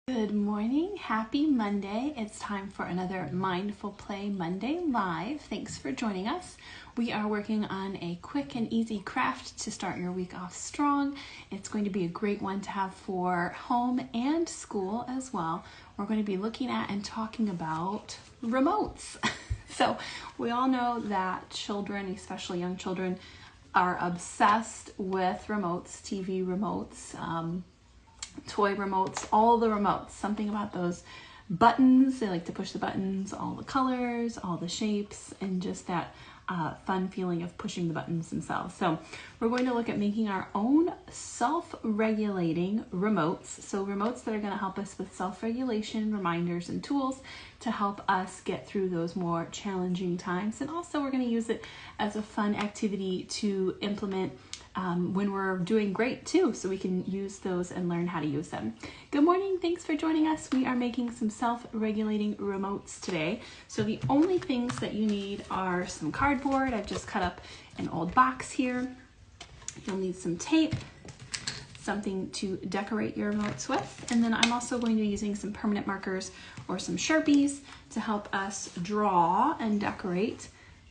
Good morning, happy Monday. It's time for another Mindful Play Monday Live. Thanks for joining us. We are working on a quick and easy craft to start your week off strong. It's going to be a great one to have for home and school as well. We're going to be looking at and talking about remotes. So we all know that children, especially young children, are obsessed with remotes, TV remotes, toy remotes, all the remotes, something about those buttons. They like to push the buttons, all the colors, all the shapes, and just that fun feeling of pushing the buttons themselves. So we're going to look at making our own self-regulating remotes. So remotes that are going to help us with self-regulation, reminders, and tools to help us get through those more challenging times. And also we're going to use it as a fun activity to implement when we're doing great too, so we can use those and learn how to use them. Good morning, thanks for joining us. We are making some self-regulating remotes today. So the only things that you need are some cardboard. I've just cut up an old box here. You'll need some tape, something to decorate your remotes with, and then I'm also going to be using some permanent markers or some Sharpies to help us draw and decorate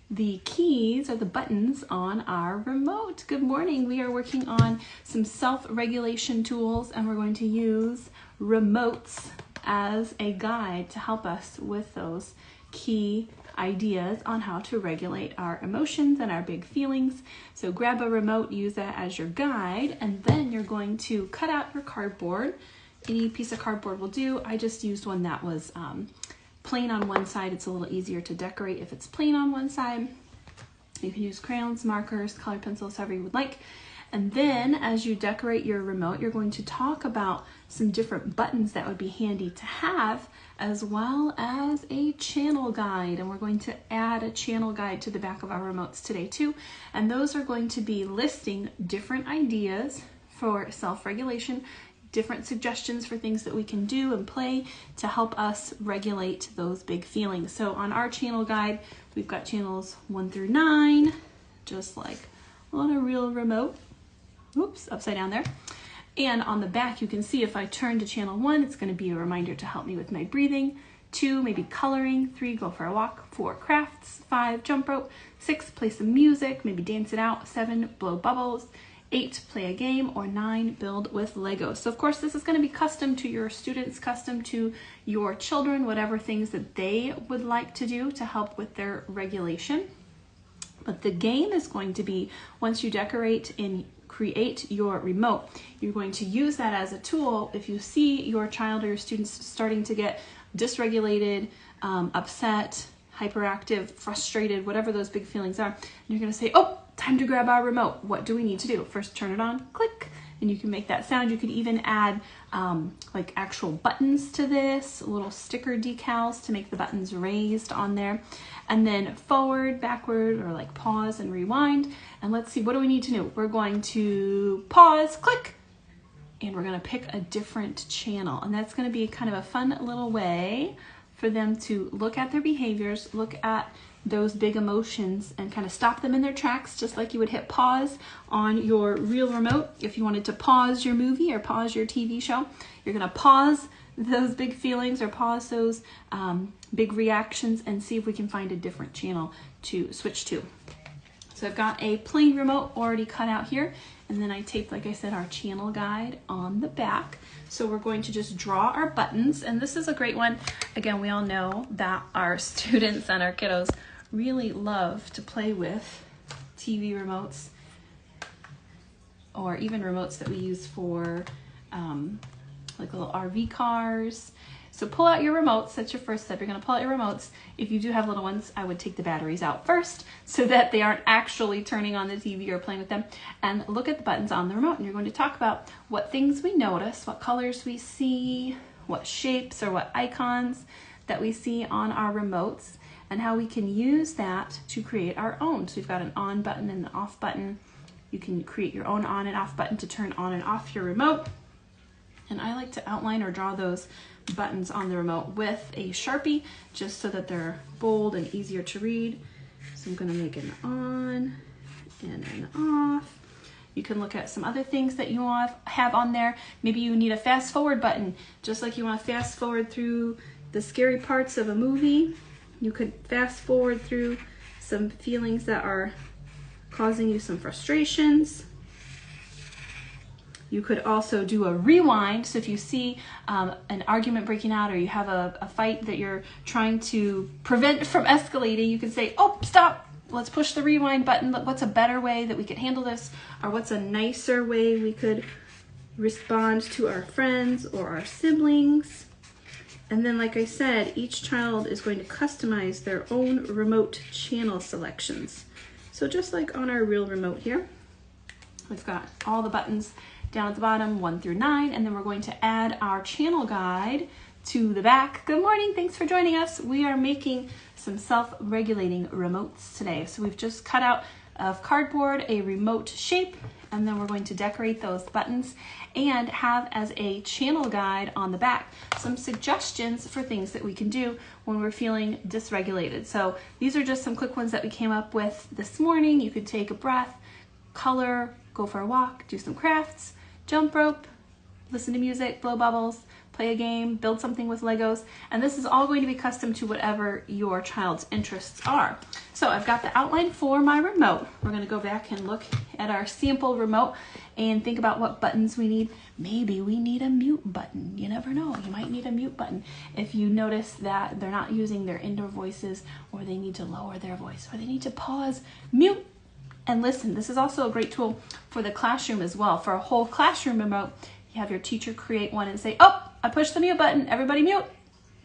the keys or the buttons on our remote. Good morning. We are working on some self-regulation tools, and we're going to use remotes as a guide to help us with those key ideas on how to regulate our emotions and our big feelings. So grab a remote, use that as your guide, and then you're going to cut out your cardboard. Any piece of cardboard will do. I just used one that was plain on one side. It's a little easier to decorate if it's plain on one side. You can use crayons, markers, colored pencils, however you would like. And then as you decorate your remote, you're going to talk about some different buttons that would be handy to have, as well as a channel guide. And we're going to add a channel guide to the back of our remotes today too. And those are going to be listing different ideas for self-regulation, different suggestions for things that we can do and play to help us regulate those big feelings. So on our channel guide, we've got channels 1 through 9, just like on a real remote. Oops, upside down there. And on the back, you can see if I turn to channel 1, it's going to be a reminder to help me with my breathing. 2, maybe coloring. 3, go for a walk. 4, crafts. 5, jump rope. 6, play some music, maybe dance it out. 7, blow bubbles. 8, play a game, or 9, build with Legos. So of course this is going to be custom to your students, custom to your children, whatever things that they would like to do to help with their regulation. But the game is going to be, once you decorate and create your remote, you're going to use that as a tool. If you see your child or your students starting to get dysregulated, upset, hyperactive, frustrated, whatever those big feelings are, you're going to say, oh, time to grab our remote. What do we need to do? First, turn it on, click, and you can make that sound. You could even add like actual buttons to this, little sticker decals to make the buttons raised on there. And then forward, backward, or like pause and rewind. And let's see, what do we need to do? We're going to pause, click, and we're going to pick a different channel. And that's going to be kind of a fun little way for them to look at their behaviors, look at those big emotions, and kind of stop them in their tracks, just like you would hit pause on your real remote. If you wanted to pause your movie or pause your TV show, you're going to pause those big feelings or pause those big reactions and see if we can find a different channel to switch to. So I've got a plain remote already cut out here, and then I taped, like I said, our channel guide on the back. So we're going to just draw our buttons, and this is a great one. Again, we all know that our students and our kiddos really love to play with TV remotes, or even remotes that we use for like little RV cars. So pull out your remotes. That's your first step. You're going to pull out your remotes. If you do have little ones, I would take the batteries out first so that they aren't actually turning on the TV or playing with them. And look at the buttons on the remote. And you're going to talk about what things we notice, what colors we see, what shapes or what icons that we see on our remotes, and how we can use that to create our own. So we've got an on button and an off button. You can create your own on and off button to turn on and off your remote. And I like to outline or draw those buttons on the remote with a Sharpie, just so that they're bold and easier to read. So I'm going to make an on and an off. You can look at some other things that you want to have on there. Maybe you need a fast forward button, just like you want to fast forward through the scary parts of a movie. You could fast forward through some feelings that are causing you some frustrations. You could also do a rewind. So if you see an argument breaking out, or you have a fight that you're trying to prevent from escalating, you can say, oh, stop, let's push the rewind button. What's a better way that we could handle this? Or what's a nicer way we could respond to our friends or our siblings? And then, like I said, each child is going to customize their own remote channel selections. So just like on our real remote here, we've got all the buttons down at the bottom, 1 through 9, and then we're going to add our channel guide to the back. Good morning, thanks for joining us. We are making some self-regulating remotes today. So we've just cut out of cardboard a remote shape, and then we're going to decorate those buttons and have as a channel guide on the back some suggestions for things that we can do when we're feeling dysregulated. So these are just some quick ones that we came up with this morning. You could take a breath, color, go for a walk, do some crafts, jump rope, listen to music, blow bubbles, play a game, build something with Legos, and this is all going to be custom to whatever your child's interests are. So I've got the outline for my remote. We're going to go back and look at our sample remote and think about what buttons we need. Maybe we need a mute button. You never know. You might need a mute button if you notice that they're not using their indoor voices, or they need to lower their voice, or they need to pause, mute, and listen. This is also a great tool for the classroom as well. For a whole classroom remote, you have your teacher create one and say, oh, I pushed the mute button, everybody mute,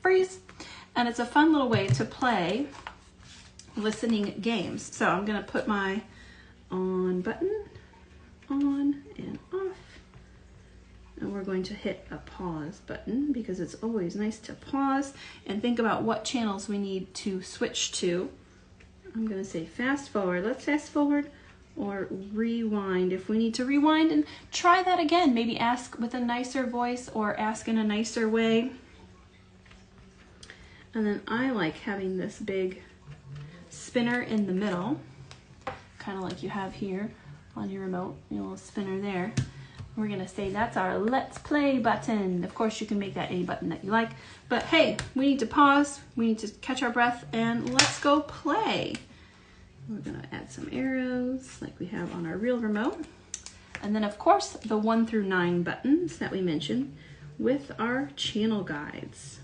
freeze. And it's a fun little way to play listening games. So I'm gonna put my on button, on and off. And we're going to hit a pause button because it's always nice to pause and think about what channels we need to switch to. I'm gonna say fast forward. Let's fast forward or rewind if we need to rewind, and try that again. Maybe ask with a nicer voice or ask in a nicer way. And then I like having this big spinner in the middle, kind of like you have here on your remote, your little spinner there. We're gonna say that's our let's play button. Of course, you can make that any button that you like, but hey, we need to pause, we need to catch our breath, and let's go play. We're gonna add some arrows like we have on our real remote. And then of course, the 1 through 9 buttons that we mentioned with our channel guides.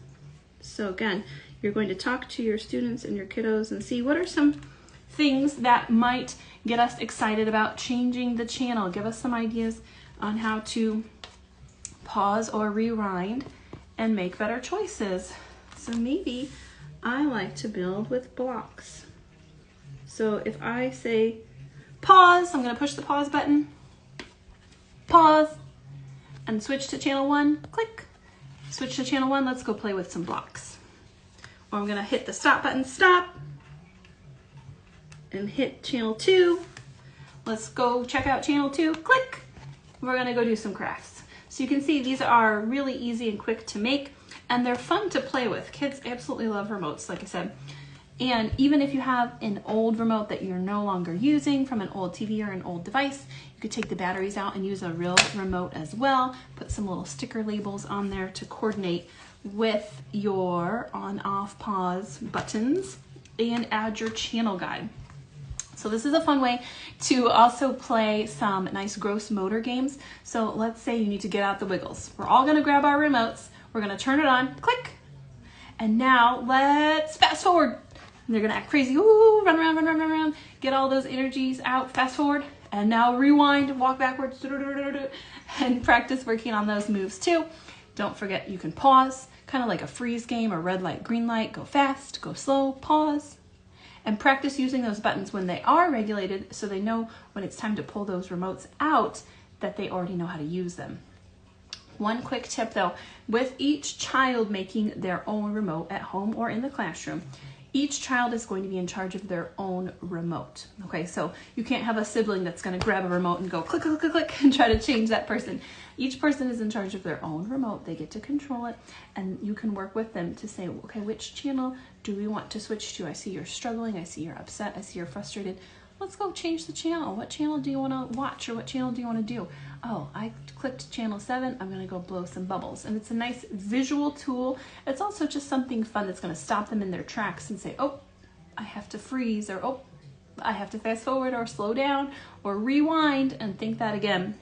So again, you're going to talk to your students and your kiddos and see what are some things that might get us excited about changing the channel. Give us some ideas on how to pause or rewind and make better choices. So maybe I like to build with blocks. So if I say pause, I'm going to push the pause button, pause, and switch to channel 1, click. Switch to channel 1, let's go play with some blocks. Or I'm going to hit the stop button, stop, and hit channel 2. Let's go check out channel 2, click. We're going to go do some crafts. So you can see these are really easy and quick to make, and they're fun to play with. Kids absolutely love remotes, like I said. And even if you have an old remote that you're no longer using from an old TV or an old device, you could take the batteries out and use a real remote as well. Put some little sticker labels on there to coordinate with your on, off, pause buttons, and add your channel guide. So this is a fun way to also play some nice gross motor games. So let's say you need to get out the wiggles. We're all gonna grab our remotes, we're gonna turn it on, click, and now let's fast forward. And they're gonna act crazy, ooh, run around, run around, run around, get all those energies out, fast forward, and now rewind, walk backwards, and practice working on those moves too. Don't forget you can pause, kind of like a freeze game or red light, green light, go fast, go slow, pause. And practice using those buttons when they are regulated so they know when it's time to pull those remotes out that they already know how to use them. One quick tip though, with each child making their own remote at home or in the classroom, each child is going to be in charge of their own remote. Okay, so you can't have a sibling that's going to grab a remote and go click, click, click, click, and try to change that person. Each person is in charge of their own remote. They get to control it, and you can work with them to say, okay, which channel do we want to switch to? I see you're struggling. I see you're upset. I see you're frustrated. let's go change the channel. What channel do you want to watch, or what channel do you want to do? Oh, I clicked channel 7. I'm going to go blow some bubbles. And it's a nice visual tool. It's also just something fun that's going to stop them in their tracks and say, oh, I have to freeze, or oh, I have to fast forward or slow down or rewind and think that again.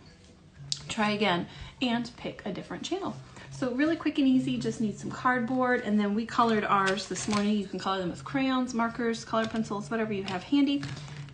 Try again and pick a different channel. So really quick and easy, just need some cardboard, and then we colored ours this morning. You can color them with crayons, markers, color pencils, whatever you have handy,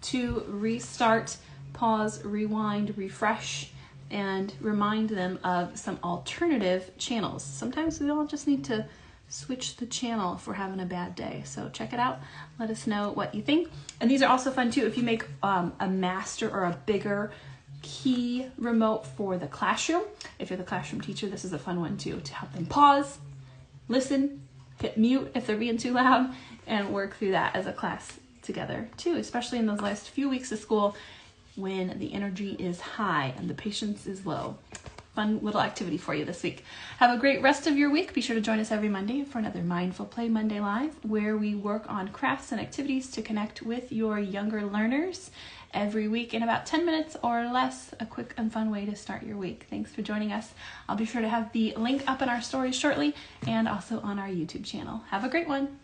to restart, pause, rewind, refresh, and remind them of some alternative channels. Sometimes we all just need to switch the channel if we're having a bad day. So check it out. Let us know what you think. And these are also fun too if you make a master or a bigger key remote for the classroom. If you're the classroom teacher, this is a fun one too, to help them pause, listen, hit mute if they're being too loud, and work through that as a class together too, especially in those last few weeks of school when the energy is high and the patience is low. Fun little activity for you this week. Have a great rest of your week. Be sure to join us every Monday for another Mindful Play Monday Live, where we work on crafts and activities to connect with your younger learners every week in about 10 minutes or less, a quick and fun way to start your week. Thanks for joining us. I'll be sure to have the link up in our stories shortly and also on our YouTube channel. Have a great one.